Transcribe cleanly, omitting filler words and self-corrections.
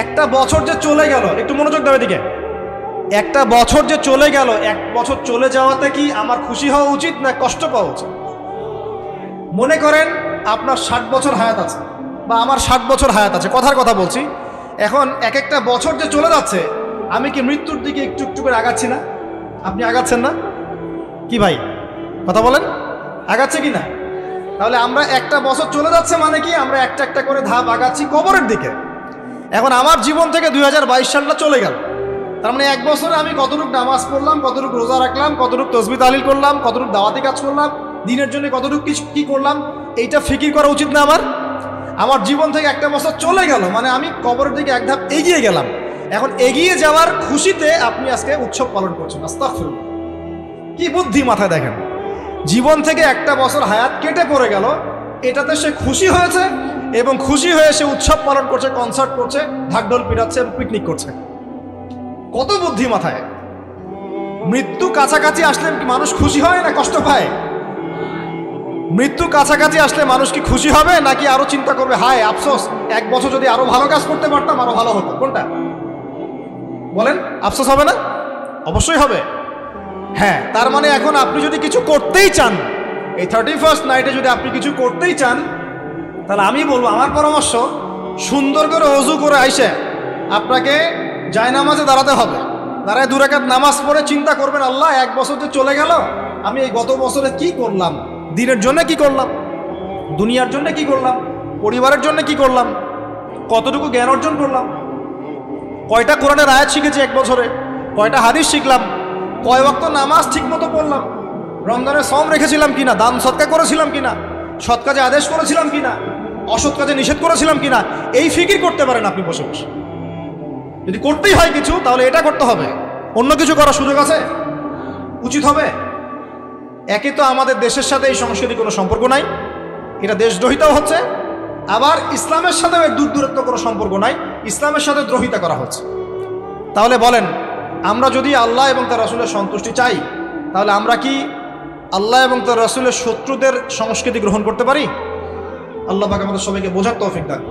একটা বছর যে চলে গেল, একটু মনোযোগ দেবে দিকে, একটা বছর যে চলে গেল, এক বছর চলে যাওয়াতে কি আমার খুশি হওয়া উচিত না কষ্ট পাওয়া উচিত? মনে করেন আপনার 60 বছর হায়াত আছে বা আমার 60 বছর হায়াত আছে, কথার কথা বলছি। এখন এক একটা বছর যে চলে যাচ্ছে, আমি কি মৃত্যুর দিকে একটু একটু করে আগাচ্ছি না? আপনি আগাচ্ছেন না কি ভাই? কথা বলেন, আগাচ্ছে কি না? তাহলে আমরা একটা বছর চলে যাচ্ছে মানে কি আমরা একটা একটা করে ধাপ আগাচ্ছি কবরের দিকে। এখন আমার জীবন থেকে 2022 সালটা চলে গেল, তার মানে এক বছরে আমি কতটুকু নামাজ পড়লাম, কতটুকু রোজা রাখলাম, কতটুকু তসবিহ তাহলিল করলাম, কতটুকু দাওয়াতি কাজ করলাম, দিনের জন্য কতটুকু কিছু কি করলাম, এইটা ফিকির করা উচিত না আমার? আমার জীবন থেকে একটা বছর চলে গেল মানে আমি কবরের দিকে এক ধাপ এগিয়ে গেলাম। এখন এগিয়ে যাওয়ার খুশিতে আপনি আজকে উৎসব পালন করছেন। আস্তাগফিরুল্লাহ, কি বুদ্ধি মাথায়! দেখেন, জীবন থেকে একটা বছর হায়াত কেটে পড়ে গেল, এটাতে সে খুশি হয়েছে এবং খুশি হয়ে সে উৎসব পালন করছে, কনসার্ট করছে, ঢাকঢোল পিটাচ্ছে, পিকনিক করছে। কত বুদ্ধি মাথায়! মৃত্যু কাছাকাছি আসলে মানুষ খুশি হয় না কষ্ট পায়? মৃত্যু কাছাকাছি আসলে মানুষ কি খুশি হবে নাকি আরো চিন্তা করবে, হায় আফসোস, এক বছর যদি আরো ভালো কাজ করতে পারতাম আরো ভালো হতো? কোনটা বলেন? আফসোস হবে না? অবশ্যই হবে। হ্যাঁ, তার মানে এখন আপনি যদি কিছু করতেই চান, এই 31st নাইটে যদি আপনি কিছু করতেই চান, তাহলে আমি বলবো, আমার পরামর্শ, সুন্দর করে ওযু করে আইসে আপনাকে জায়নামাজে দাঁড়াতে হবে। দাঁড়ায় 2 রাকাত নামাজ পড়ে চিন্তা করবেন, আল্লাহ এক বছর যে চলে গেল, আমি এই গত বছরে কি করলাম, দিনের জন্য কি করলাম, দুনিয়ার জন্য কি করলাম, পরিবারের জন্য কি করলাম, কতটুকু জ্ঞান অর্জন করলাম, কয়টা কোরআনের আয়াত শিখেছি এক বছরে, কয়টা হাদিস শিখলাম, কয় ওয়াক্ত নামাজ ঠিক মতো পড়লাম, রমজানের সম রেখেছিলাম কিনা, দান সৎকা করেছিলাম কিনা, সৎ কাজে আদেশ করেছিলাম কিনা, অসৎ কাজে নিষেধ করেছিলাম কিনা, এই ফিকির করতে পারেন আপনি বসে বসে। যদি করতেই হয় কিছু, তাহলে এটা করতে হবে, অন্য কিছু করার সুযোগ আছে? উচিত হবে? একে তো আমাদের দেশের সাথে এই সংস্কৃতির কোনো সম্পর্ক নাই, এটা দেশদ্রোহিতাও হচ্ছে, আবার ইসলামের সাথেও এর দূরত্ব কোনো সম্পর্ক নাই, ইসলামের সাথে দ্রোহিতা করা হচ্ছে। তাহলে বলেন, আমরা যদি আল্লাহ এবং তার রাসূলের সন্তুষ্টি চাই, তাহলে আমরা কি আল্লাহ এবং তার রাসূলের শত্রুদের সংস্কৃতি গ্রহণ করতে পারি? আল্লাহ পাক আমাদের সবাইকে বোঝার তৌফিক দান।